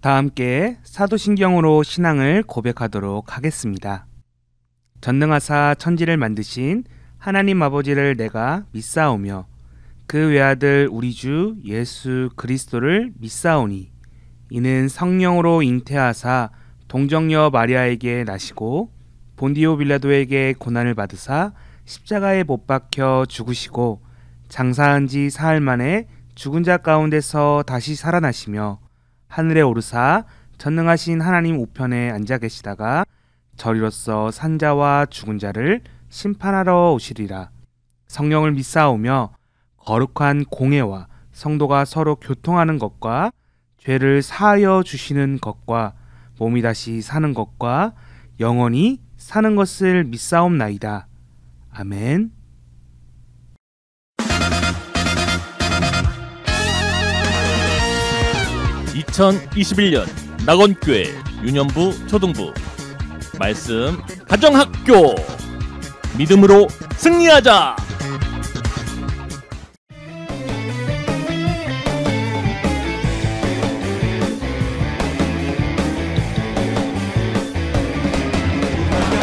다 함께 사도신경으로 신앙을 고백하도록 하겠습니다. 전능하사 천지를 만드신 하나님 아버지를 내가 믿사오며 그 외아들 우리 주 예수 그리스도를 믿사오니 이는 성령으로 잉태하사 동정녀 마리아에게 나시고 본디오 빌라도에게 고난을 받으사 십자가에 못 박혀 죽으시고 장사한 지 사흘 만에 죽은 자 가운데서 다시 살아나시며 하늘에 오르사 전능하신 하나님 우편에 앉아 계시다가 저리로서 산자와 죽은 자를 심판하러 오시리라. 성령을 믿사오며 거룩한 공회와 성도가 서로 교통하는 것과 죄를 사하여 주시는 것과 몸이 다시 사는 것과 영원히 사는 것을 믿사옵나이다. 아멘. (2021년) 낙원교회 유년부 초등부 말씀 가정학교 믿음으로 승리하자.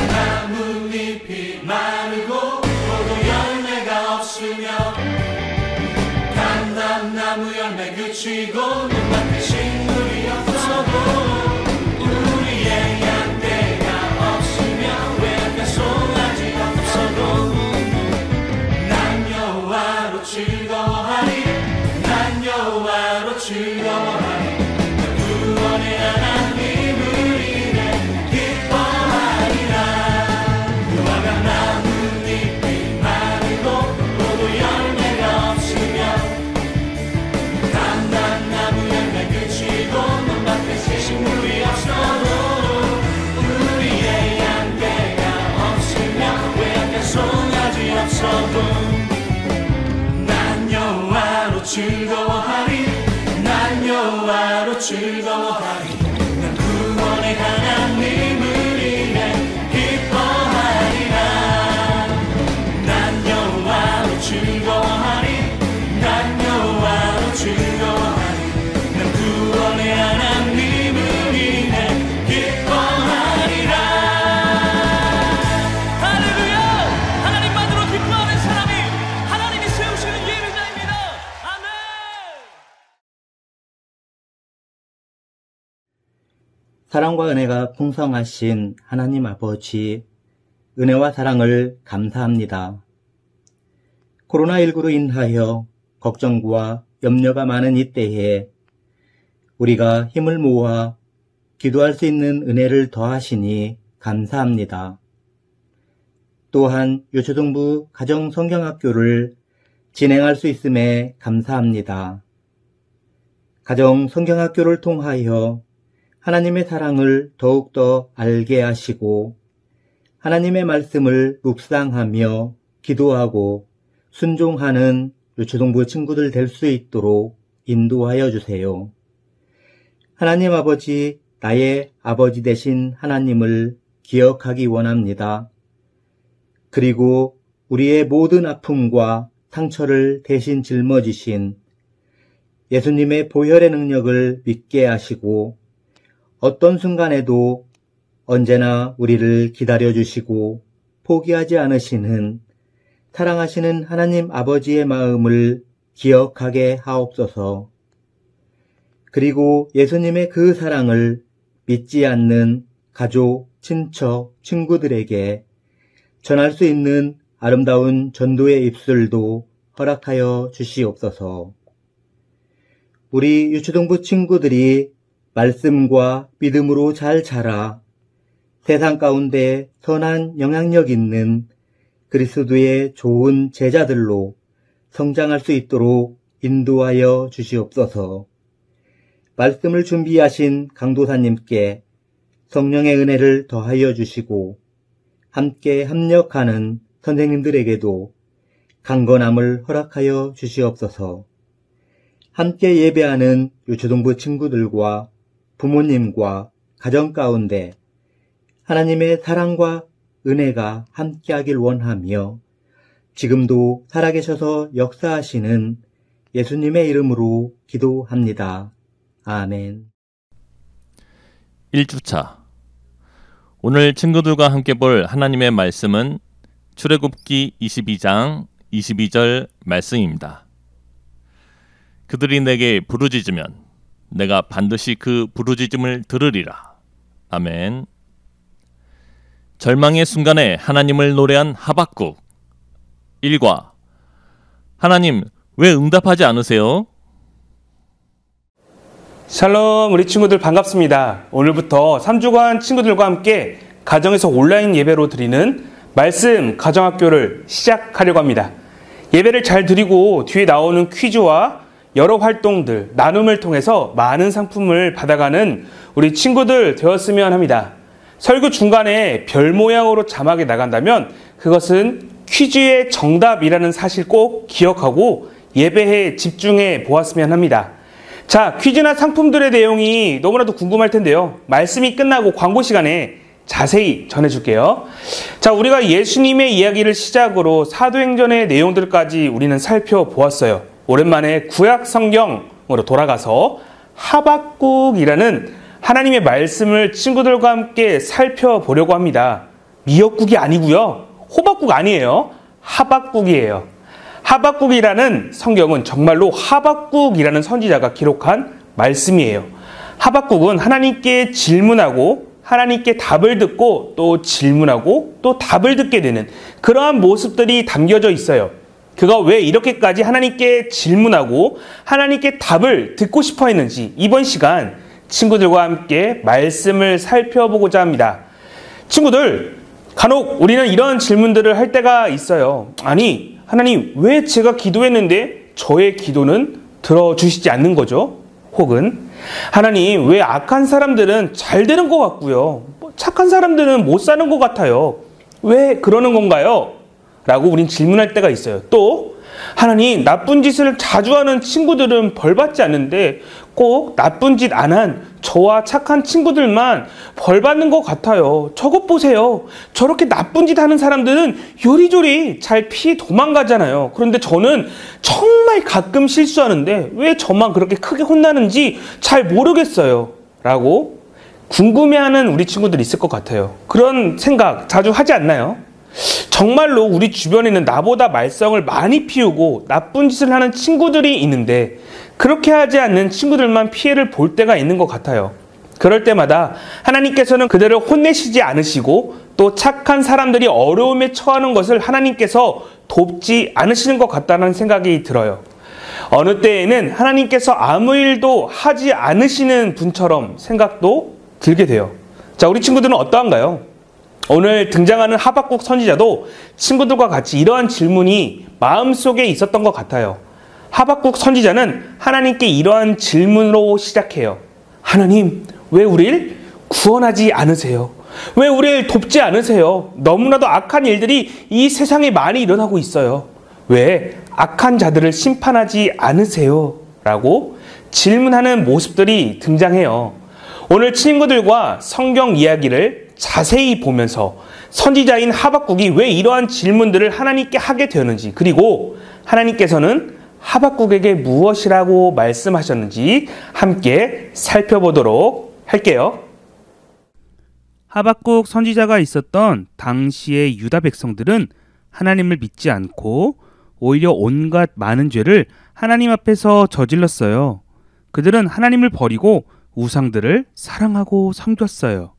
나뭇잎이 마르고 포도 열매가 없으며 감람나무 열매 그치고 눈밭에 식물이 없어도 우리의 양떼가 없으며 외양간 송아지 없어도 난 여호와로 즐거워하리. 난 여호와로 즐거워하리. 구원의 하나님을 인해 기뻐하리라. 무화과 나뭇잎이 마르고 포도 열매가 없으며 감람나무 열매 그치고 논밭에 식물이 없어도 우리의 양떼가 없으며 외양간 송아지 없어도 난 여호와로 즐거워하리. 난 여호와로 즐거워하리. 난 구원의 하나님을 인해 기뻐하리라. 난 여호와로 즐거워하리. 난 여호와로 즐거워하리. 난 구원의 하나님을 인해 기뻐하리라. 할렐루야. 하나님만으로 기뻐하는 사람이 하나님이 세우시는 예배자입니다. 아멘. 사랑과 은혜가 풍성하신 하나님 아버지, 은혜와 사랑을 감사합니다. 코로나19로 인하여 걱정과 염려가 많은 이때에 우리가 힘을 모아 기도할 수 있는 은혜를 더하시니 감사합니다. 또한 유초등부 가정성경학교를 진행할 수 있음에 감사합니다. 가정성경학교를 통하여 하나님의 사랑을 더욱더 알게 하시고 하나님의 말씀을 묵상하며 기도하고 순종하는 유초등부 친구들 될 수 있도록 인도하여 주세요. 하나님 아버지, 나의 아버지 되신 하나님을 기억하기 원합니다. 그리고 우리의 모든 아픔과 상처를 대신 짊어지신 예수님의 보혈의 능력을 믿게 하시고 어떤 순간에도 언제나 우리를 기다려주시고 포기하지 않으시는 사랑하시는 하나님 아버지의 마음을 기억하게 하옵소서. 그리고 예수님의 그 사랑을 믿지 않는 가족, 친척, 친구들에게 전할 수 있는 아름다운 전도의 입술도 허락하여 주시옵소서. 우리 유초등부 친구들이 말씀과 믿음으로 잘 자라 세상 가운데 선한 영향력 있는 그리스도의 좋은 제자들로 성장할 수 있도록 인도하여 주시옵소서. 말씀을 준비하신 강도사님께 성령의 은혜를 더하여 주시고 함께 협력하는 선생님들에게도 강건함을 허락하여 주시옵소서. 함께 예배하는 유초등부 친구들과 부모님과 가정 가운데 하나님의 사랑과 은혜가 함께하길 원하며 지금도 살아계셔서 역사하시는 예수님의 이름으로 기도합니다. 아멘. 1주차. 오늘 친구들과 함께 볼 하나님의 말씀은 출애굽기 22장 22절 말씀입니다. 그들이 내게 부르짖으면 내가 반드시 그 부르짖음을 들으리라. 아멘. 절망의 순간에 하나님을 노래한 하박국. 1과 하나님 왜 응답하지 않으세요? 샬롬, 우리 친구들 반갑습니다. 오늘부터 3주간 친구들과 함께 가정에서 온라인 예배로 드리는 말씀 가정학교를 시작하려고 합니다. 예배를 잘 드리고 뒤에 나오는 퀴즈와 여러 활동들, 나눔을 통해서 많은 상품을 받아가는 우리 친구들 되었으면 합니다. 설교 중간에 별 모양으로 자막이 나간다면 그것은 퀴즈의 정답이라는 사실 꼭 기억하고 예배에 집중해 보았으면 합니다. 자, 퀴즈나 상품들의 내용이 너무나도 궁금할 텐데요. 말씀이 끝나고 광고 시간에 자세히 전해줄게요. 자, 우리가 예수님의 이야기를 시작으로 사도행전의 내용들까지 우리는 살펴보았어요. 오랜만에 구약 성경으로 돌아가서 하박국이라는 하나님의 말씀을 친구들과 함께 살펴보려고 합니다. 미역국이 아니고요. 호박국 아니에요. 하박국이에요. 하박국이라는 성경은 정말로 하박국이라는 선지자가 기록한 말씀이에요. 하박국은 하나님께 질문하고 하나님께 답을 듣고 또 질문하고 또 답을 듣게 되는 그러한 모습들이 담겨져 있어요. 그가 왜 이렇게까지 하나님께 질문하고 하나님께 답을 듣고 싶어 했는지 이번 시간 친구들과 함께 말씀을 살펴보고자 합니다. 친구들, 간혹 우리는 이런 질문들을 할 때가 있어요. 아니, 하나님, 왜 제가 기도했는데 저의 기도는 들어주시지 않는 거죠? 혹은 하나님, 왜 악한 사람들은 잘 되는 것 같고요, 착한 사람들은 못 사는 것 같아요. 왜 그러는 건가요? 라고 우린 질문할 때가 있어요. 또 하나님, 나쁜 짓을 자주 하는 친구들은 벌받지 않는데 꼭 나쁜 짓 안 한 저와 착한 친구들만 벌받는 것 같아요. 저것 보세요. 저렇게 나쁜 짓 하는 사람들은 요리조리 잘 피해 도망가잖아요. 그런데 저는 정말 가끔 실수하는데 왜 저만 그렇게 크게 혼나는지 잘 모르겠어요. 라고 궁금해하는 우리 친구들이 있을 것 같아요. 그런 생각 자주 하지 않나요? 정말로 우리 주변에는 나보다 말썽을 많이 피우고 나쁜 짓을 하는 친구들이 있는데 그렇게 하지 않는 친구들만 피해를 볼 때가 있는 것 같아요. 그럴 때마다 하나님께서는 그들을 혼내시지 않으시고 또 착한 사람들이 어려움에 처하는 것을 하나님께서 돕지 않으시는 것 같다는 생각이 들어요. 어느 때에는 하나님께서 아무 일도 하지 않으시는 분처럼 생각도 들게 돼요. 자, 우리 친구들은 어떠한가요? 오늘 등장하는 하박국 선지자도 친구들과 같이 이러한 질문이 마음속에 있었던 것 같아요. 하박국 선지자는 하나님께 이러한 질문으로 시작해요. 하나님, 왜 우리를 구원하지 않으세요? 왜 우리를 돕지 않으세요? 너무나도 악한 일들이 이 세상에 많이 일어나고 있어요. 왜 악한 자들을 심판하지 않으세요? 라고 질문하는 모습들이 등장해요. 오늘 친구들과 성경 이야기를 자세히 보면서 선지자인 하박국이 왜 이러한 질문들을 하나님께 하게 되었는지, 그리고 하나님께서는 하박국에게 무엇이라고 말씀하셨는지 함께 살펴보도록 할게요. 하박국 선지자가 있었던 당시의 유다 백성들은 하나님을 믿지 않고 오히려 온갖 많은 죄를 하나님 앞에서 저질렀어요. 그들은 하나님을 버리고 우상들을 사랑하고 섬겼어요.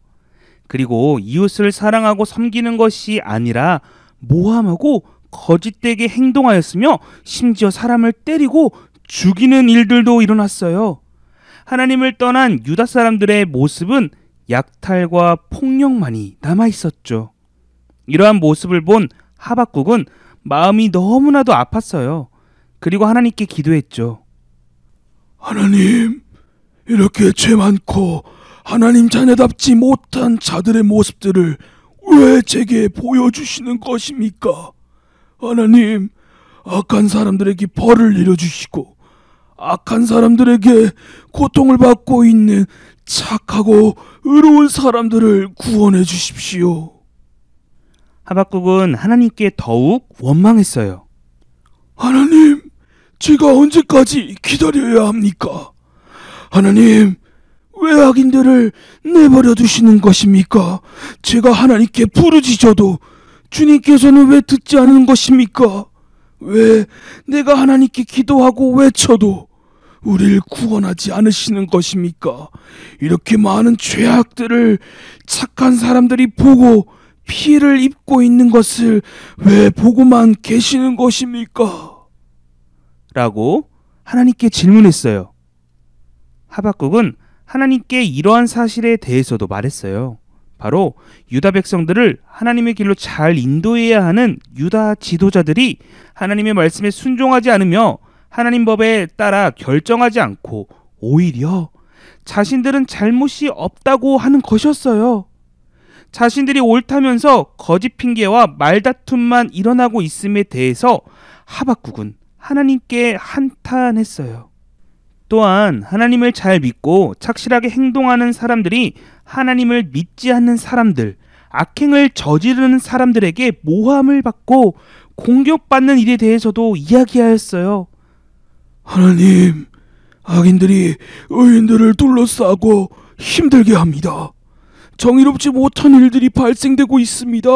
그리고 이웃을 사랑하고 섬기는 것이 아니라 모함하고 거짓되게 행동하였으며 심지어 사람을 때리고 죽이는 일들도 일어났어요. 하나님을 떠난 유다 사람들의 모습은 약탈과 폭력만이 남아있었죠. 이러한 모습을 본 하박국은 마음이 너무나도 아팠어요. 그리고 하나님께 기도했죠. 하나님, 이렇게 죄 많고 하나님 자녀답지 못한 자들의 모습들을 왜 제게 보여주시는 것입니까? 하나님, 악한 사람들에게 벌을 내려주시고 악한 사람들에게 고통을 받고 있는 착하고 의로운 사람들을 구원해 주십시오. 하박국은 하나님께 더욱 원망했어요. 하나님, 제가 언제까지 기다려야 합니까? 하나님, 왜 악인들을 내버려 두시는 것입니까? 제가 하나님께 부르짖어도 주님께서는 왜 듣지 않는 것입니까? 왜 내가 하나님께 기도하고 외쳐도 우리를 구원하지 않으시는 것입니까? 이렇게 많은 죄악들을 착한 사람들이 보고 피해를 입고 있는 것을 왜 보고만 계시는 것입니까? 라고 하나님께 질문했어요. 하박국은 하나님께 이러한 사실에 대해서도 말했어요. 바로 유다 백성들을 하나님의 길로 잘 인도해야 하는 유다 지도자들이 하나님의 말씀에 순종하지 않으며 하나님 법에 따라 결정하지 않고 오히려 자신들은 잘못이 없다고 하는 것이었어요. 자신들이 옳다면서 거짓 핑계와 말다툼만 일어나고 있음에 대해서 하박국은 하나님께 한탄했어요. 또한 하나님을 잘 믿고 착실하게 행동하는 사람들이 하나님을 믿지 않는 사람들, 악행을 저지르는 사람들에게 모함을 받고 공격받는 일에 대해서도 이야기하였어요. 하나님, 악인들이 의인들을 둘러싸고 힘들게 합니다. 정의롭지 못한 일들이 발생되고 있습니다.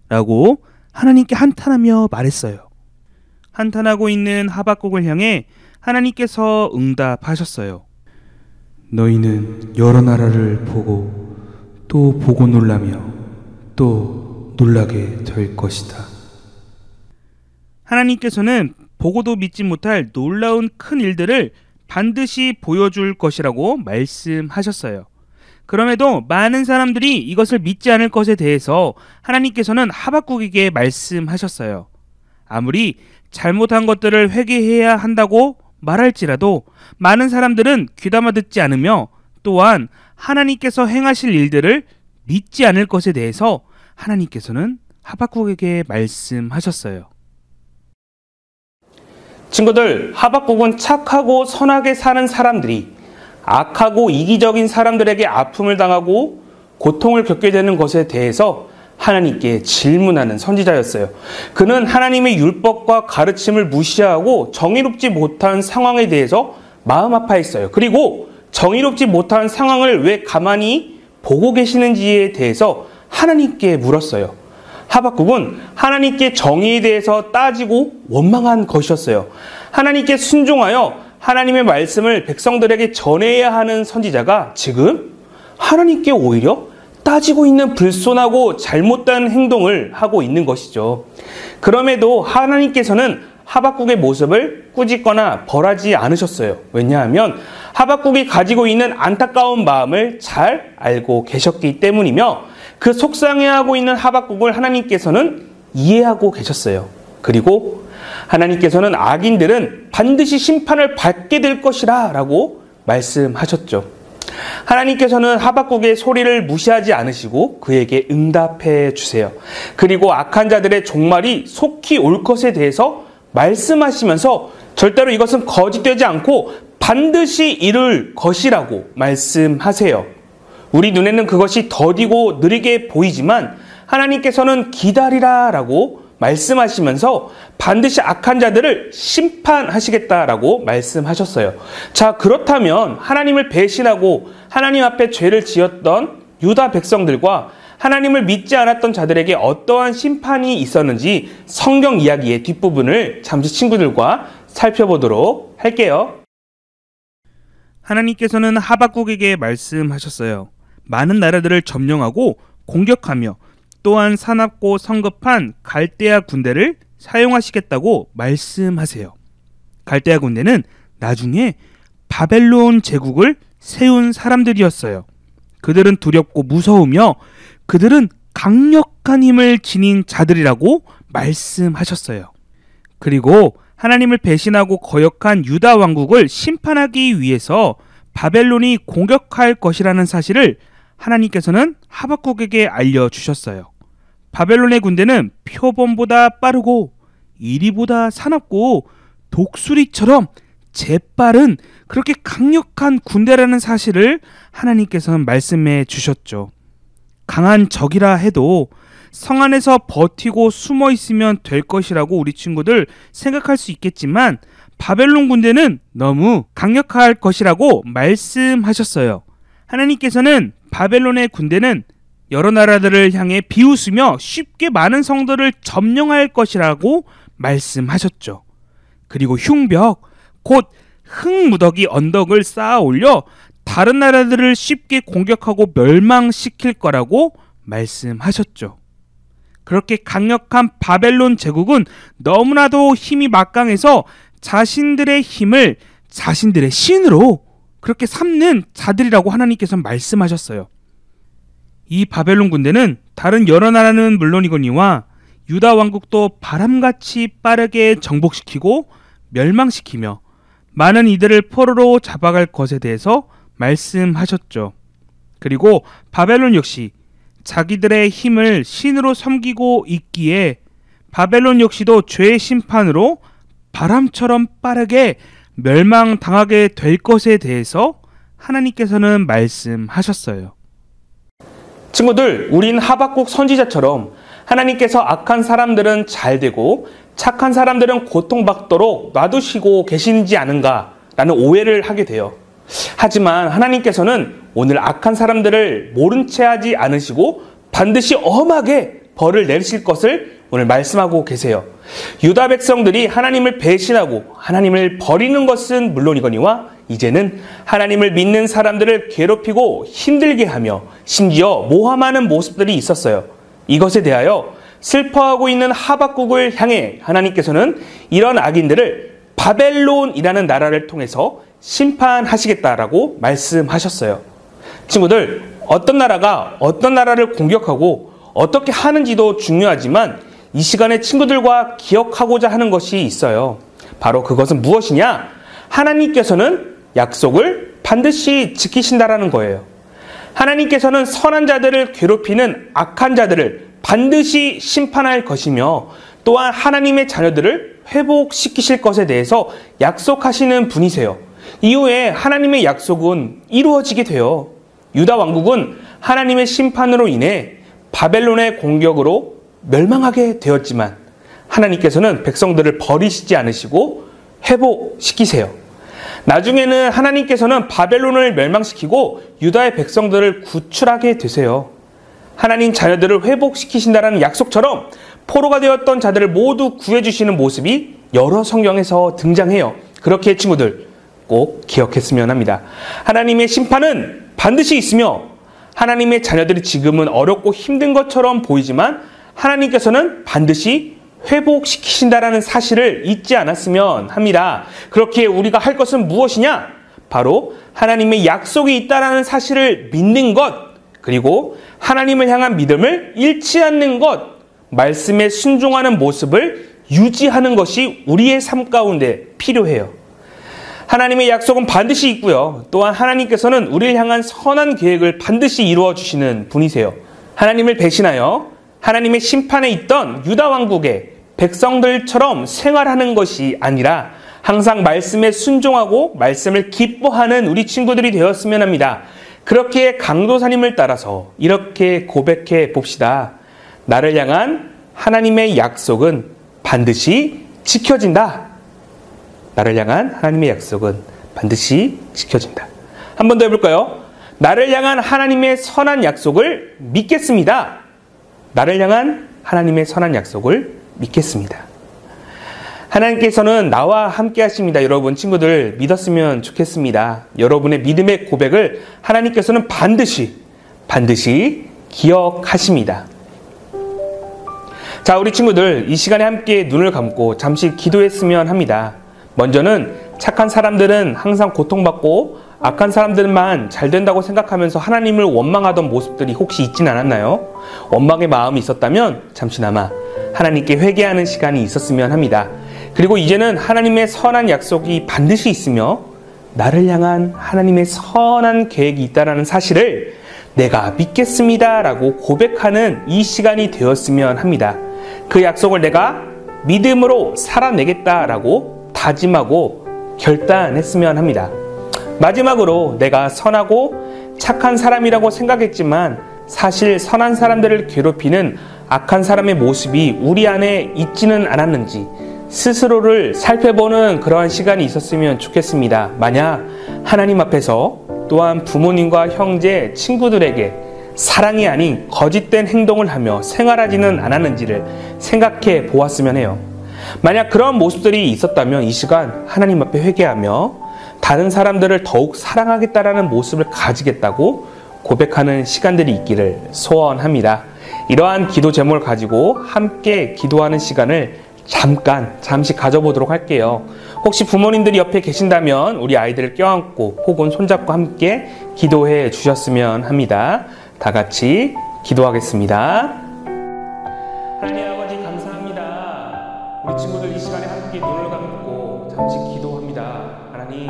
라고 하나님께 한탄하며 말했어요. 한탄하고 있는 하박국을 향해 하나님께서 응답하셨어요. 너희는 여러 나라를 보고 또 보고 놀라며 또 놀라게 될 것이다. 하나님께서는 보고도 믿지 못할 놀라운 큰 일들을 반드시 보여줄 것이라고 말씀하셨어요. 그럼에도 많은 사람들이 이것을 믿지 않을 것에 대해서 하나님께서는 하박국에게 말씀하셨어요. 아무리 잘못한 것들을 회개해야 한다고 말할지라도 많은 사람들은 귀담아 듣지 않으며 또한 하나님께서 행하실 일들을 믿지 않을 것에 대해서 하나님께서는 하박국에게 말씀하셨어요. 친구들, 하박국은 착하고 선하게 사는 사람들이 악하고 이기적인 사람들에게 아픔을 당하고 고통을 겪게 되는 것에 대해서 하나님께 질문하는 선지자였어요. 그는 하나님의 율법과 가르침을 무시하고 정의롭지 못한 상황에 대해서 마음 아파했어요. 그리고 정의롭지 못한 상황을 왜 가만히 보고 계시는지에 대해서 하나님께 물었어요. 하박국은 하나님께 정의에 대해서 따지고 원망한 것이었어요. 하나님께 순종하여 하나님의 말씀을 백성들에게 전해야 하는 선지자가 지금 하나님께 오히려 따지고 있는 불손하고 잘못된 행동을 하고 있는 것이죠. 그럼에도 하나님께서는 하박국의 모습을 꾸짖거나 벌하지 않으셨어요. 왜냐하면 하박국이 가지고 있는 안타까운 마음을 잘 알고 계셨기 때문이며 그 속상해하고 있는 하박국을 하나님께서는 이해하고 계셨어요. 그리고 하나님께서는 악인들은 반드시 심판을 받게 될 것이라 라고 말씀하셨죠. 하나님께서는 하박국의 소리를 무시하지 않으시고 그에게 응답해 주세요. 그리고 악한 자들의 종말이 속히 올 것에 대해서 말씀하시면서 절대로 이것은 거짓되지 않고 반드시 이룰 것이라고 말씀하세요. 우리 눈에는 그것이 더디고 느리게 보이지만 하나님께서는 기다리라 라고 말씀하시면서 반드시 악한 자들을 심판하시겠다라고 말씀하셨어요. 자, 그렇다면 하나님을 배신하고 하나님 앞에 죄를 지었던 유다 백성들과 하나님을 믿지 않았던 자들에게 어떠한 심판이 있었는지 성경 이야기의 뒷부분을 잠시 친구들과 살펴보도록 할게요. 하나님께서는 하박국에게 말씀하셨어요. 많은 나라들을 점령하고 공격하며 또한 사납고 성급한 갈대아 군대를 사용하시겠다고 말씀하세요. 갈대아 군대는 나중에 바벨론 제국을 세운 사람들이었어요. 그들은 두렵고 무서우며 그들은 강력한 힘을 지닌 자들이라고 말씀하셨어요. 그리고 하나님을 배신하고 거역한 유다 왕국을 심판하기 위해서 바벨론이 공격할 것이라는 사실을 하나님께서는 하박국에게 알려주셨어요. 바벨론의 군대는 표범보다 빠르고 이리보다 사납고 독수리처럼 재빠른 그렇게 강력한 군대라는 사실을 하나님께서는 말씀해 주셨죠. 강한 적이라 해도 성 안에서 버티고 숨어 있으면 될 것이라고 우리 친구들 생각할 수 있겠지만 바벨론 군대는 너무 강력할 것이라고 말씀하셨어요. 하나님께서는 바벨론의 군대는 여러 나라들을 향해 비웃으며 쉽게 많은 성도를 점령할 것이라고 말씀하셨죠. 그리고 흉벽, 곧 흙무더기 언덕을 쌓아 올려 다른 나라들을 쉽게 공격하고 멸망시킬 거라고 말씀하셨죠. 그렇게 강력한 바벨론 제국은 너무나도 힘이 막강해서 자신들의 힘을 자신들의 신으로 그렇게 삼는 자들이라고 하나님께서 말씀하셨어요. 이 바벨론 군대는 다른 여러 나라는 물론이거니와 유다 왕국도 바람같이 빠르게 정복시키고 멸망시키며 많은 이들을 포로로 잡아갈 것에 대해서 말씀하셨죠. 그리고 바벨론 역시 자기들의 힘을 신으로 섬기고 있기에 바벨론 역시도 죄의 심판으로 바람처럼 빠르게 멸망당하게 될 것에 대해서 하나님께서는 말씀하셨어요. 친구들, 우린 하박국 선지자처럼 하나님께서 악한 사람들은 잘 되고 착한 사람들은 고통받도록 놔두시고 계시지 않은가라는 오해를 하게 돼요. 하지만 하나님께서는 오늘 악한 사람들을 모른 채 하지 않으시고 반드시 엄하게 벌을 내리실 것을 오늘 말씀하고 계세요. 유다 백성들이 하나님을 배신하고 하나님을 버리는 것은 물론이거니와 이제는 하나님을 믿는 사람들을 괴롭히고 힘들게 하며 심지어 모함하는 모습들이 있었어요. 이것에 대하여 슬퍼하고 있는 하박국을 향해 하나님께서는 이런 악인들을 바벨론이라는 나라를 통해서 심판하시겠다라고 말씀하셨어요. 친구들, 어떤 나라가 어떤 나라를 공격하고 어떻게 하는지도 중요하지만 이 시간에 친구들과 기억하고자 하는 것이 있어요. 바로 그것은 무엇이냐? 하나님께서는 약속을 반드시 지키신다라는 거예요. 하나님께서는 선한 자들을 괴롭히는 악한 자들을 반드시 심판할 것이며 또한 하나님의 자녀들을 회복시키실 것에 대해서 약속하시는 분이세요. 이후에 하나님의 약속은 이루어지게 돼요. 유다 왕국은 하나님의 심판으로 인해 바벨론의 공격으로 멸망하게 되었지만 하나님께서는 백성들을 버리시지 않으시고 회복시키세요. 나중에는 하나님께서는 바벨론을 멸망시키고 유다의 백성들을 구출하게 되세요. 하나님 자녀들을 회복시키신다는 약속처럼 포로가 되었던 자들을 모두 구해주시는 모습이 여러 성경에서 등장해요. 그렇게 친구들 꼭 기억했으면 합니다. 하나님의 심판은 반드시 있으며 하나님의 자녀들이 지금은 어렵고 힘든 것처럼 보이지만 하나님께서는 반드시 회복시키신다라는 사실을 잊지 않았으면 합니다. 그렇게 우리가 할 것은 무엇이냐? 바로 하나님의 약속이 있다라는 사실을 믿는 것, 그리고 하나님을 향한 믿음을 잃지 않는 것, 말씀에 순종하는 모습을 유지하는 것이 우리의 삶 가운데 필요해요. 하나님의 약속은 반드시 있고요. 또한 하나님께서는 우리를 향한 선한 계획을 반드시 이루어 주시는 분이세요. 하나님을 배신하여 하나님의 심판에 있던 유다 왕국의 백성들처럼 생활하는 것이 아니라 항상 말씀에 순종하고 말씀을 기뻐하는 우리 친구들이 되었으면 합니다. 그렇게 강도사님을 따라서 이렇게 고백해 봅시다. 나를 향한 하나님의 약속은 반드시 지켜진다. 나를 향한 하나님의 약속은 반드시 지켜진다. 한 번 더 해볼까요? 나를 향한 하나님의 선한 약속을 믿겠습니다. 나를 향한 하나님의 선한 약속을 믿겠습니다. 하나님께서는 나와 함께 하십니다. 여러분 친구들 믿었으면 좋겠습니다. 여러분의 믿음의 고백을 하나님께서는 반드시 기억하십니다. 자, 우리 친구들 이 시간에 함께 눈을 감고 잠시 기도했으면 합니다. 먼저는 착한 사람들은 항상 고통받고 악한 사람들만 잘 된다고 생각하면서 하나님을 원망하던 모습들이 혹시 있진 않았나요? 원망의 마음이 있었다면 잠시나마 하나님께 회개하는 시간이 있었으면 합니다. 그리고 이제는 하나님의 선한 약속이 반드시 있으며 나를 향한 하나님의 선한 계획이 있다는 사실을 내가 믿겠습니다 라고 고백하는 이 시간이 되었으면 합니다. 그 약속을 내가 믿음으로 살아내겠다라고 다짐하고 결단했으면 합니다. 마지막으로 내가 선하고 착한 사람이라고 생각했지만 사실 선한 사람들을 괴롭히는 악한 사람의 모습이 우리 안에 있지는 않았는지 스스로를 살펴보는 그러한 시간이 있었으면 좋겠습니다. 만약 하나님 앞에서 또한 부모님과 형제, 친구들에게 사랑이 아닌 거짓된 행동을 하며 생활하지는 않았는지를 생각해 보았으면 해요. 만약 그런 모습들이 있었다면 이 시간 하나님 앞에 회개하며 다른 사람들을 더욱 사랑하겠다라는 모습을 가지겠다고 고백하는 시간들이 있기를 소원합니다. 이러한 기도 제목을 가지고 함께 기도하는 시간을 잠시 가져보도록 할게요. 혹시 부모님들이 옆에 계신다면 우리 아이들을 껴안고 혹은 손잡고 함께 기도해 주셨으면 합니다. 다 같이 기도하겠습니다. 하나님 아버지 감사합니다. 우리 친구들 이 시간에 함께 눈을 감고 잠시 기도합니다. 하나님,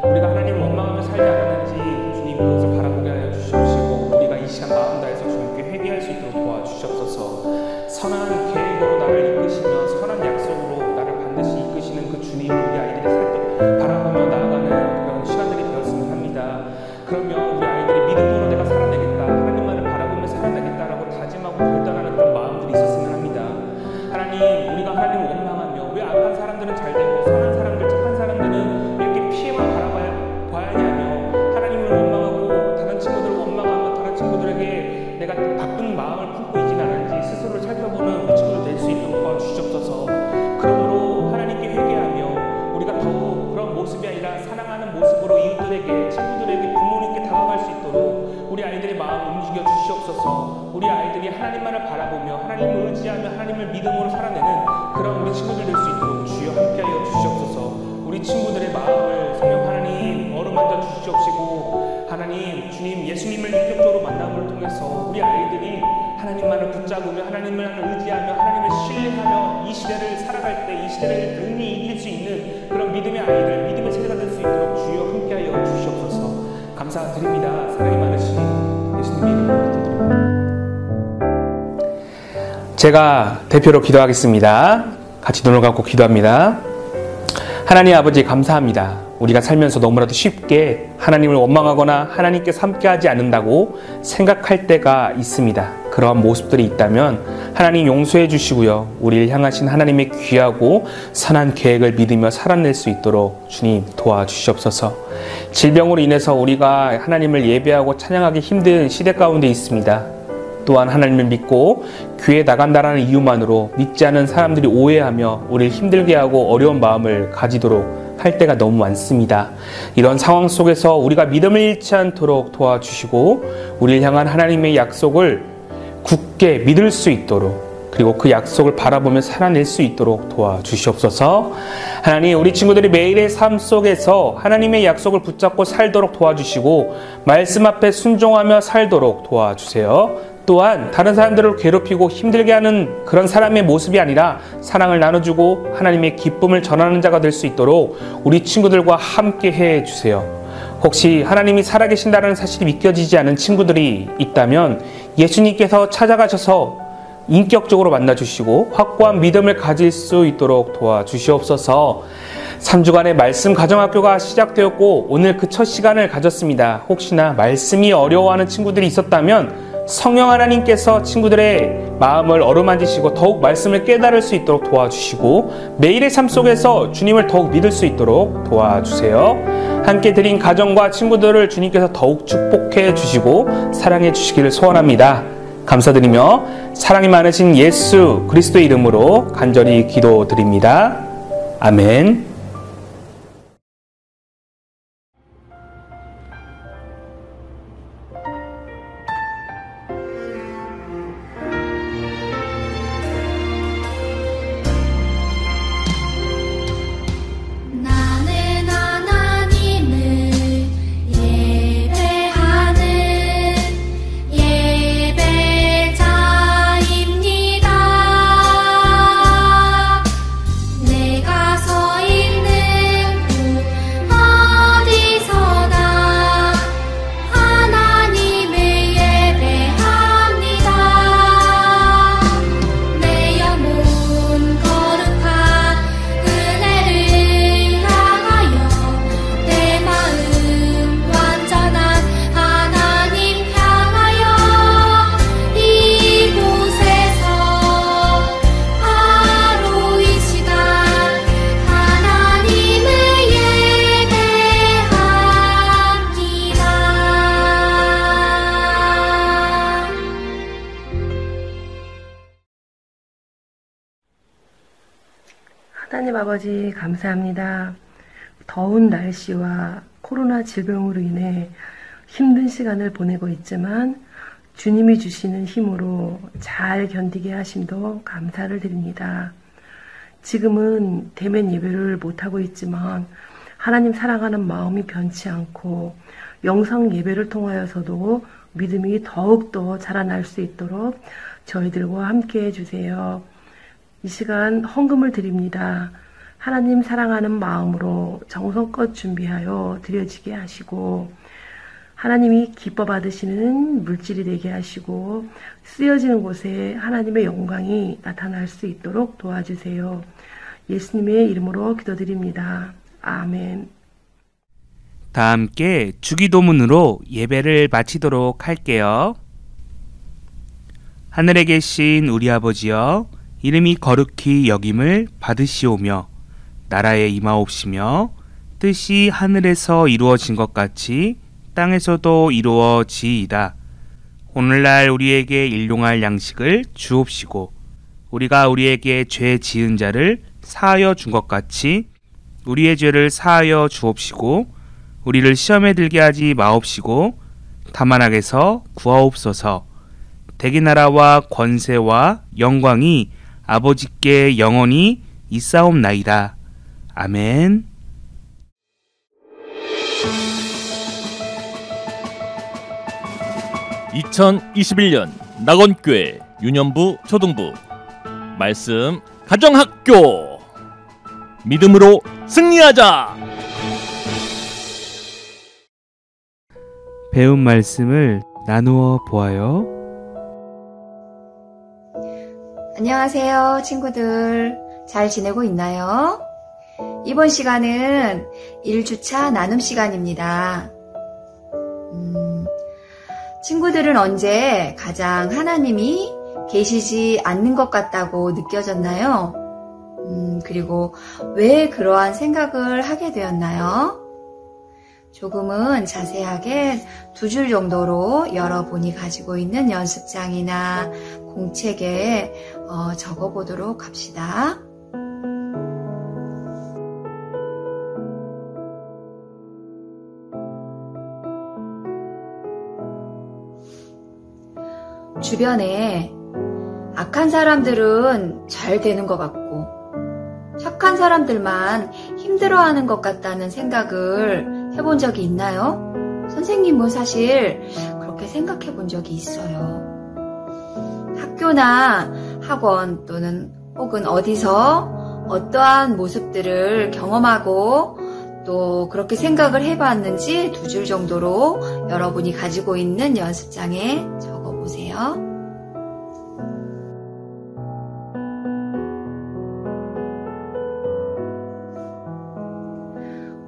우리가 하나님을 원망하며 살지 않았는지 주님 그것을 바라보게 하여 주시옵시고 우리가 이 시간 마음 다해서 주님께 회개할 수 있도록 도와주시옵소서. 선한 계획으로 나를 이끄시며 선한 약속으로 나를 반드시 이끄시는 그 주님, 우리 아이들이 바라보며 나아가는 그런 시간들이 되었으면 합니다. 그러면 우리 아이들이 믿음으로 내가 살아내겠다, 하나님만을 바라보며 살아내겠다라고 다짐하고 결단하는 그런 마음들이 있었으면 합니다. 하나님, 우리가 하나님을 원망하며 왜 악한 사람들은 잘 되고 선한 사람들, 착한 사람들은 이렇게 피해만 바라봐야 하냐며 하나님을 원망하고 다른 친구들을 원망하며 다른 친구들에게 내가 바쁜 마음을 품고 있진 않은지 스스로를 살펴보는 우리 친구들 될 수 있도록 도와주시옵소서. 그러므로 하나님께 회개하며 우리가 더욱 그런 모습이 아니라 사랑하는 모습으로 이웃들에게, 친구들에게, 부모님께 다가갈 수 있도록 우리 아이들의 마음 움직여 주시옵소서. 우리 아이들이 하나님만을 바라보며 하나님을 의지하며 하나님을 믿음으로 살아내는 그런 우리 친구들 될 수 있도록 주여 함께하여 주시옵소서. 우리 친구들의 마음을 성령 하나님 어루만져 주시옵시고 하나님, 주님 예수님을 인격적으로 만남을 통해서 우리 아이들이 하나님만을 붙잡으며 하나님을 의지하며 하나님을 신뢰하며 이 시대를 살아갈 때 이 시대를 능히 이길 수 있는 그런 믿음의 아이들, 믿음의 세대가 될 수 있도록 주여 함께하여 주시옵소서. 감사드립니다. 사랑이 많으신 예수님의 이름으로 기도드립니다. 제가 대표로 기도하겠습니다. 같이 눈을 감고 기도합니다. 하나님 아버지 감사합니다. 우리가 살면서 너무나도 쉽게 하나님을 원망하거나 하나님께서 함께하지 않는다고 생각할 때가 있습니다. 그러한 모습들이 있다면 하나님 용서해 주시고요, 우리를 향하신 하나님의 귀하고 선한 계획을 믿으며 살아낼 수 있도록 주님 도와주시옵소서. 질병으로 인해서 우리가 하나님을 예배하고 찬양하기 힘든 시대 가운데 있습니다. 또한 하나님을 믿고 교회에 나간다라는 이유만으로 믿지 않은 사람들이 오해하며 우리를 힘들게 하고 어려운 마음을 가지도록 할 때가 너무 많습니다. 이런 상황 속에서 우리가 믿음을 잃지 않도록 도와주시고 우리를 향한 하나님의 약속을 굳게 믿을 수 있도록, 그리고 그 약속을 바라보며 살아낼 수 있도록 도와주시옵소서. 하나님, 우리 친구들이 매일의 삶 속에서 하나님의 약속을 붙잡고 살도록 도와주시고 말씀 앞에 순종하며 살도록 도와주세요. 또한 다른 사람들을 괴롭히고 힘들게 하는 그런 사람의 모습이 아니라 사랑을 나눠주고 하나님의 기쁨을 전하는 자가 될 수 있도록 우리 친구들과 함께 해주세요. 혹시 하나님이 살아계신다는 사실이 믿겨지지 않은 친구들이 있다면 예수님께서 찾아가셔서 인격적으로 만나주시고 확고한 믿음을 가질 수 있도록 도와주시옵소서. 3주간의 말씀 가정학교가 시작되었고 오늘 그 첫 시간을 가졌습니다. 혹시나 말씀이 어려워하는 친구들이 있었다면 성령 하나님께서 친구들의 마음을 어루만지시고 더욱 말씀을 깨달을 수 있도록 도와주시고 매일의 삶 속에서 주님을 더욱 믿을 수 있도록 도와주세요. 함께 드린 가정과 친구들을 주님께서 더욱 축복해 주시고 사랑해 주시기를 소원합니다. 감사드리며 사랑이 많으신 예수 그리스도의 이름으로 간절히 기도드립니다. 아멘. 나는 하나님을 예배하는 예배자입니다. 내가 서 하나님 아버지 감사합니다. 더운 날씨와 코로나 질병으로 인해 힘든 시간을 보내고 있지만 주님이 주시는 힘으로 잘 견디게 하심도 감사를 드립니다. 지금은 대면 예배를 못하고 있지만 하나님 사랑하는 마음이 변치 않고 영상 예배를 통하여서도 믿음이 더욱더 자라날 수 있도록 저희들과 함께 해주세요. 이 시간 헌금을 드립니다. 하나님 사랑하는 마음으로 정성껏 준비하여 드려지게 하시고 하나님이 기뻐 받으시는 물질이 되게 하시고 쓰여지는 곳에 하나님의 영광이 나타날 수 있도록 도와주세요. 예수님의 이름으로 기도드립니다. 아멘. 다 함께 주기도문으로 예배를 마치도록 할게요. 하늘에 계신 우리 아버지여, 이름이 거룩히 여김을 받으시오며 나라에 임하옵시며 뜻이 하늘에서 이루어진 것 같이 땅에서도 이루어지이다. 오늘날 우리에게 일용할 양식을 주옵시고 우리가 우리에게 죄 지은 자를 사하여 준 것 같이 우리의 죄를 사하여 주옵시고 우리를 시험에 들게 하지 마옵시고 다만 악에서 구하옵소서. 대기 나라와 권세와 영광이 아버지께 영원히 있사옵나이다. 아멘. (2021년) 낙원교회 유년부 초등부 말씀 가정학교 믿음으로 승리하자. 배운 말씀을 나누어 보아요. 안녕하세요, 친구들. 잘 지내고 있나요? 이번 시간은 1주차 나눔 시간입니다. 친구들은 언제 가장 하나님이 계시지 않는 것 같다고 느껴졌나요? 그리고 왜 그러한 생각을 하게 되었나요? 조금은 자세하게 2줄 정도로 여러분이 가지고 있는 연습장이나 공책에 적어보도록 합시다. 주변에 악한 사람들은 잘 되는 것 같고 착한 사람들만 힘들어하는 것 같다는 생각을 해본 적이 있나요? 선생님은 사실 그렇게 생각해 본 적이 있어요. 학교나 학원 또는 혹은 어디서 어떠한 모습들을 경험하고 또 그렇게 생각을 해봤는지 2줄 정도로 여러분이 가지고 있는 연습장에 적어보세요.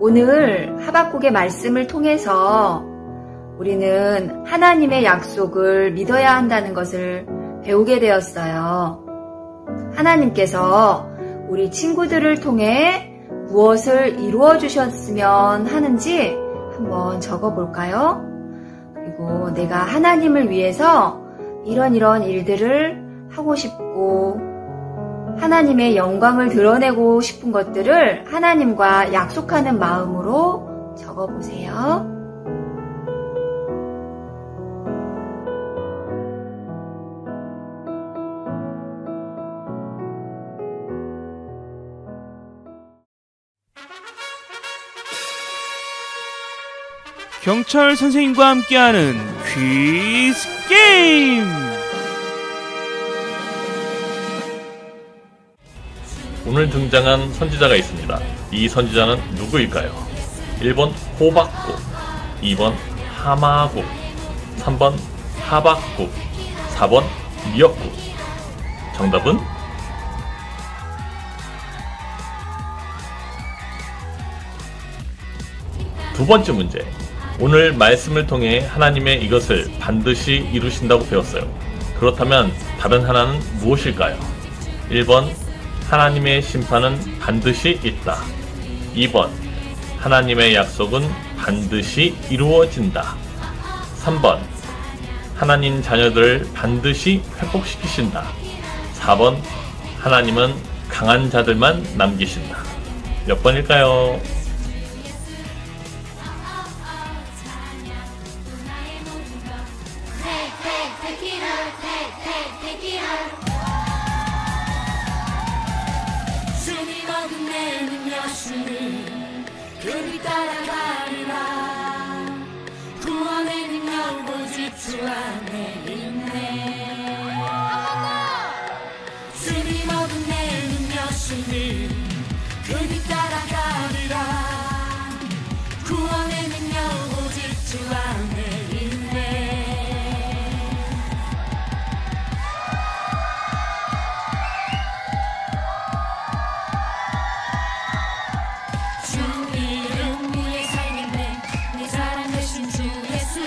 오늘 하박국의 말씀을 통해서 우리는 하나님의 약속을 믿어야 한다는 것을 배우게 되었어요. 하나님께서 우리 친구들을 통해 무엇을 이루어 주셨으면 하는지 한번 적어볼까요? 그리고 내가 하나님을 위해서 이런 일들을 하고 싶고 하나님의 영광을 드러내고 싶은 것들을 하나님과 약속하는 마음으로 적어보세요. 경철 선생님과 함께하는 퀴즈 게임. 오늘 등장한 선지자가 있습니다. 이 선지자는 누구일까요? 1번 호박국, 2번 하마국, 3번 하박국, 4번 미역국. 정답은 두 번째 문제. 오늘 말씀을 통해 하나님의 이것을 반드시 이루신다고 배웠어요. 그렇다면 다른 하나는 무엇일까요? 1번 하나님의 심판은 반드시 있다. 2번 하나님의 약속은 반드시 이루어진다. 3번 하나님 자녀들을 반드시 회복시키신다. 4번 하나님은 강한 자들만 남기신다. 몇 번일까요? 주님 얻은 내 능력 주님 그를 따라가리라. 구원의 능력 오직 주 안에 있네. 주님 얻은 내 능력 주님 그를 따라가리라. 구원의 능력 오직 주 안에 있네. 주 이름 위에 살겠네. 내 사랑 되신 주 예수.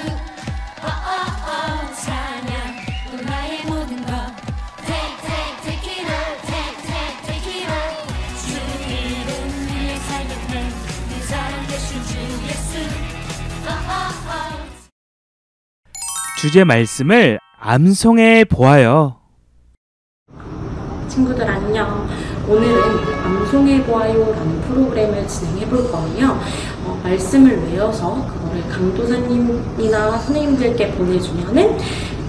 찬양 또 나의 모든 것. Take it all, take it all. 주 이름 위에 살겠네. 내 사랑 되신 주 예수. 주제 말씀을 암송해 보아요. 친구들 안녕. 오늘은 암송해보아요라는 프로그램을 진행해 볼 거예요. 말씀을 외워서 그거를 강도사님이나 선생님들께 보내주면은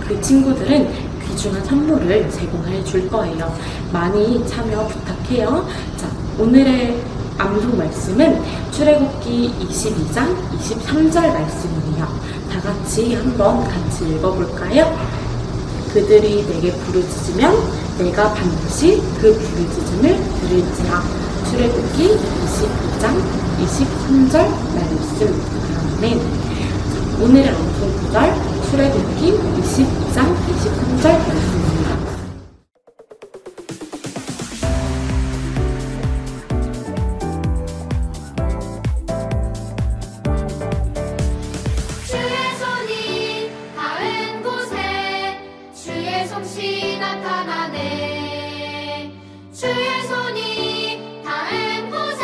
그 친구들은 귀중한 선물을 제공해 줄 거예요. 많이 참여 부탁해요. 자, 오늘의 암송 말씀은 출애굽기 22장 23절 말씀이에요. 다 같이 한번 같이 읽어볼까요? 그들이 내게 부르짖으면 내가 반드시 그 부르짖음을 들을지라. 출애굽기 22장 23절 말씀. 아멘. 오늘의 암송 구절 출애굽기 22장 23절 말씀입니다. 주의 손이 닿은 곳에 주의 솜씨 나타나네. 주의 손이 닿은 곳에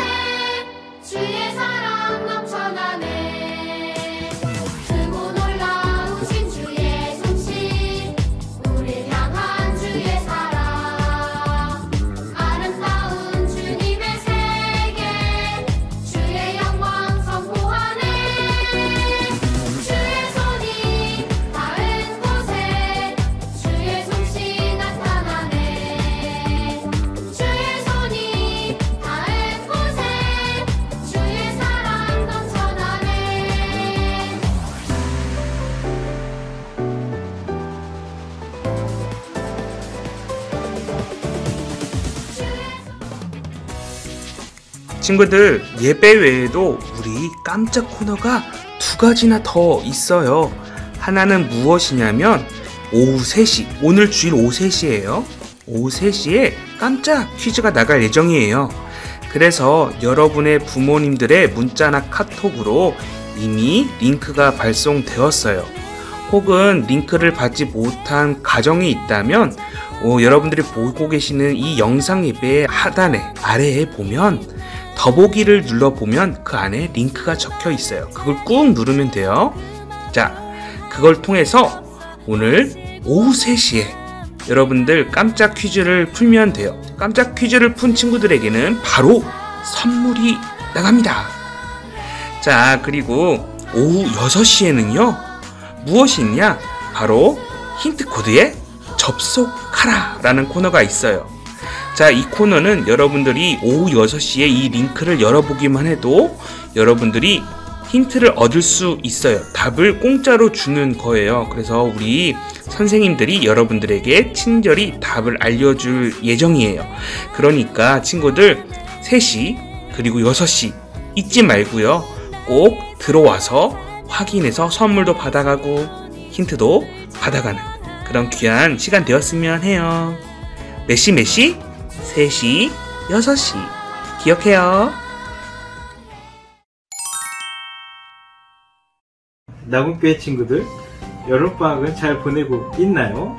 주의 사랑 넘쳐나네. 크고 놀라우신 주의 솜씨 우릴 향한 주의 사랑. 아름다운 주님의 세계 주의 영광 선포하네. 주의 손이 닿은 곳에 주의 솜씨 나타나네. 주의 손이 닿은 곳에 주의 사랑 넘쳐나네. 친구들, 예배 외에도 우리 깜짝 코너가 두 가지나 더 있어요. 하나는 무엇이냐면 오후 3시, 오늘 주일 오후 3시예요. 오후 3시에 깜짝 퀴즈가 나갈 예정이에요. 그래서 여러분의 부모님들의 문자나 카톡으로 이미 링크가 발송되었어요. 혹은 링크를 받지 못한 가정이 있다면 여러분들이 보고 계시는 이 영상 예배의 하단에 아래에 보면 더보기를 눌러보면 그 안에 링크가 적혀 있어요. 그걸 꾹 누르면 돼요. 자, 그걸 통해서 오늘 오후 3시에 여러분들 깜짝 퀴즈를 풀면 돼요. 깜짝 퀴즈를 푼 친구들에게는 바로 선물이 나갑니다. 자, 그리고 오후 6시에는요 무엇이 있냐? 바로 힌트 코드에 접속하라 라는 코너가 있어요. 자, 이 코너는 여러분들이 오후 6시에 이 링크를 열어보기만 해도 여러분들이 힌트를 얻을 수 있어요. 답을 공짜로 주는 거예요. 그래서 우리 선생님들이 여러분들에게 친절히 답을 알려줄 예정이에요. 그러니까 친구들 3시 그리고 6시 잊지 말고요. 꼭 들어와서 확인해서 선물도 받아가고 힌트도 받아가는 그런 귀한 시간 되었으면 해요. 몇 시? 3시, 6시 기억해요. 나군교회 친구들, 여름방학은 잘 보내고 있나요?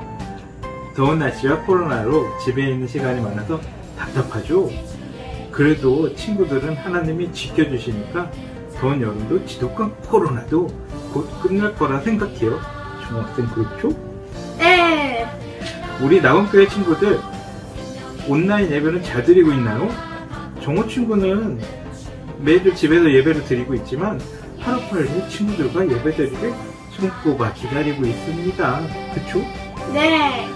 더운 날씨와 코로나로 집에 있는 시간이 많아서 답답하죠? 그래도 친구들은 하나님이 지켜주시니까 더운 여름도 지독한 코로나도 곧 끝날 거라 생각해요. 중학생 그렇죠? 네. 우리 나군교회 친구들, 온라인 예배는 잘 드리고 있나요? 정호 친구는 매주 집에서 예배를 드리고 있지만 하루빨리 친구들과 예배 드리길 손꼽아 기다리고 있습니다. 그쵸? 네.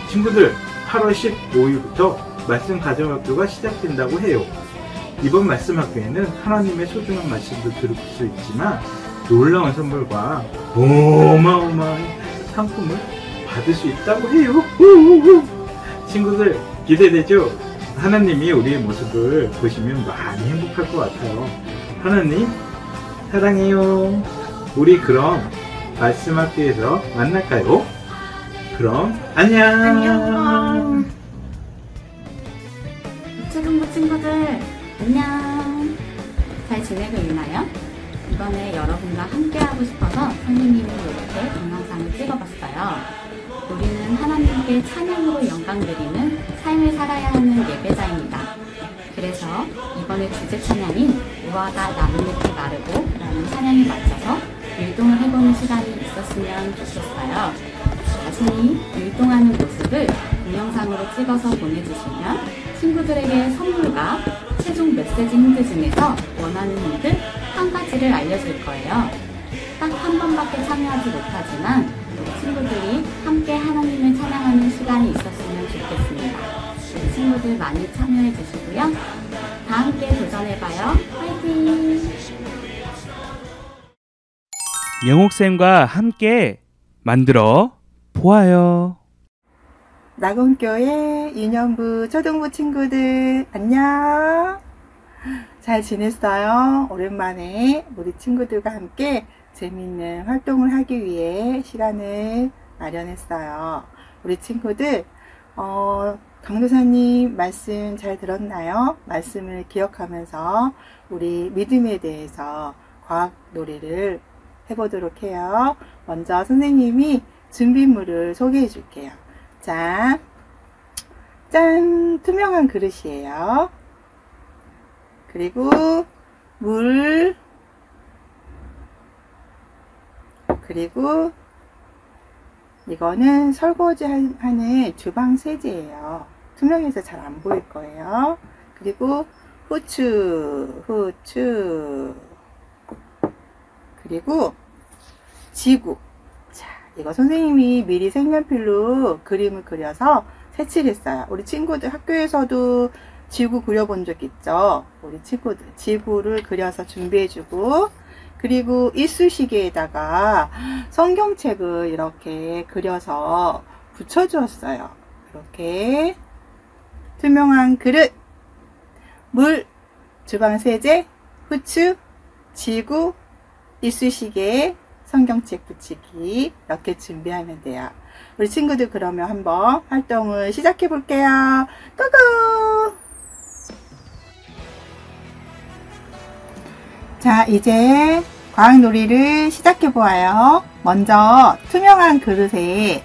친구들, 8월 15일부터 말씀 가정학교가 시작된다고 해요. 이번 말씀 학교에는 하나님의 소중한 말씀도 들을 수 있지만 놀라운 선물과 어마어마한 상품을 받을 수 있다고 해요. 친구들 기대되죠? 하나님이 우리의 모습을 보시면 많이 행복할 것 같아요. 하나님 사랑해요. 우리 그럼 말씀 학교에서 만날까요? 그럼 안녕. 초등부 친구들 안녕. 잘 지내고 있나요? 이번에 여러분과 함께 하고 싶어서 선생님이 이렇게 동영상을 찍어봤어요. 우리는 하나님께 찬양으로 영광 드리는 삶을 살아야 하는 예배자입니다. 그래서 이번에 주제 찬양인 우화가 나뭇잎이 마르고 라는 찬양에 맞춰서 율동을 해보는 시간이 있었으면 좋겠어요. 자신이 율동하는 모습을 동영상으로 찍어서 보내주시면 친구들에게 선물과 최종 메시지 힌트 중에서 원하는 힌트 한 가지를 알려줄 거예요. 딱 한 번밖에 참여하지 못하지만 우리 친구들이 함께 하나님을 찬양하는 시간이 있었으면 좋겠습니다. 우리 친구들 많이 참여해 주시고요. 다 함께 도전해봐요. 화이팅! 명옥쌤과 함께 만들어 보아요. 낙원교회 유년부 초등부 친구들 안녕. 잘 지냈어요? 오랜만에 우리 친구들과 함께 재밌는 활동을 하기 위해 시간을 마련했어요. 우리 친구들 강도사님 말씀 잘 들었나요? 말씀을 기억하면서 우리 믿음에 대해서 과학 놀이를 해보도록 해요. 먼저 선생님이 준비물을 소개해 줄게요. 자, 짠! 투명한 그릇이에요. 그리고 물, 그리고 이거는 설거지 하는 주방 세제예요. 투명해서 잘 안 보일 거예요. 그리고 후추, 그리고 지구. 자, 이거 선생님이 미리 색연필로 그림을 그려서 색칠했어요. 우리 친구들 학교에서도 지구 그려본 적 있죠? 우리 친구들 지구를 그려서 준비해주고, 그리고 이쑤시개에다가 성경책을 이렇게 그려서 붙여주었어요. 이렇게 투명한 그릇, 물, 주방세제, 후추, 지구, 이쑤시개, 성경책 붙이기 이렇게 준비하면 돼요. 우리 친구들 그러면 한번 활동을 시작해 볼게요. 고고! 자, 이제 과학놀이를 시작해 보아요. 먼저 투명한 그릇에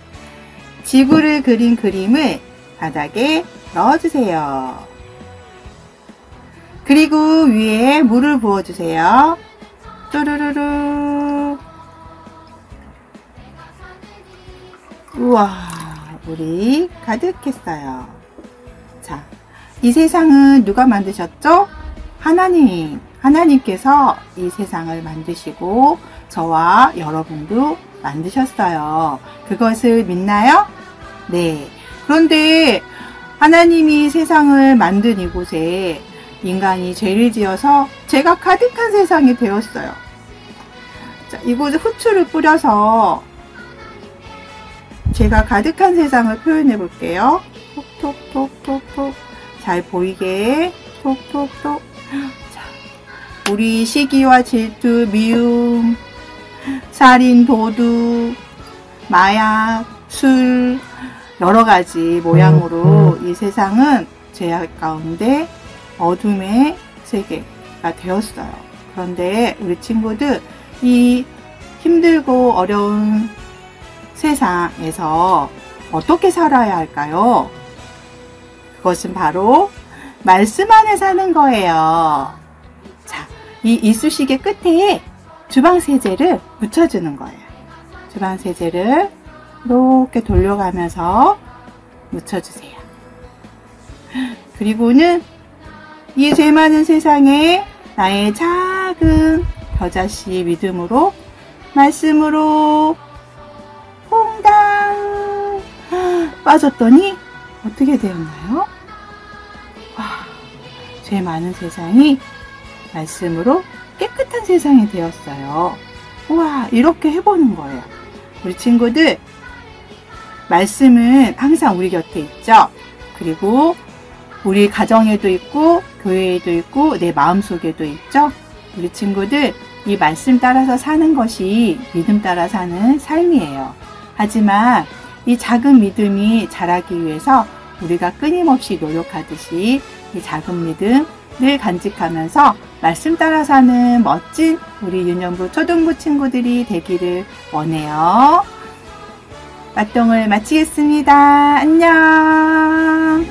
지구를 그린 그림을 바닥에 넣어주세요. 그리고 위에 물을 부어주세요. 뚜루루루. 우와, 물이 가득했어요. 자, 이 세상은 누가 만드셨죠? 하나님. 하나님께서 이 세상을 만드시고 저와 여러분도 만드셨어요. 그것을 믿나요? 네. 그런데 하나님이 세상을 만든 이곳에 인간이 죄를 지어서 죄가 가득한 세상이 되었어요. 자, 이곳에 후추를 뿌려서 죄가 가득한 세상을 표현해 볼게요. 톡톡톡톡톡. 잘 보이게 톡톡톡. 우리 시기와 질투, 미움, 살인, 도둑, 마약, 술, 여러 가지 모양으로 이 세상은 죄악 가운데 어둠의 세계가 되었어요. 그런데 우리 친구들 이 힘들고 어려운 세상에서 어떻게 살아야 할까요? 그것은 바로 말씀 안에 사는 거예요. 자, 이 이쑤시개 끝에 주방세제를 묻혀주는 거예요. 주방세제를 이렇게 돌려가면서 묻혀주세요. 그리고는 이 죄 많은 세상에 나의 작은 겨자씨 믿음으로 말씀으로 퐁당 빠졌더니 어떻게 되었나요? 와, 죄 많은 세상이 말씀으로 깨끗한 세상이 되었어요. 우와, 이렇게 해보는 거예요. 우리 친구들, 말씀은 항상 우리 곁에 있죠. 그리고 우리 가정에도 있고 교회에도 있고 내 마음속에도 있죠. 우리 친구들, 이 말씀 따라서 사는 것이 믿음 따라 사는 삶이에요. 하지만 이 작은 믿음이 자라기 위해서 우리가 끊임없이 노력하듯이 이 작은 믿음 늘 간직하면서 말씀 따라 사는 멋진 우리 유년부 초등부 친구들이 되기를 원해요. 활동을 마치겠습니다. 안녕.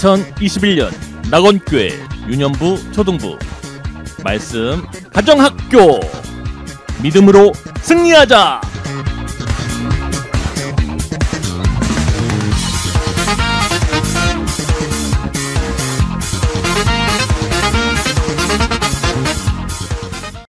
(2021년) 낙원교회 유년부 초등부 말씀 가정학교 믿음으로 승리하자.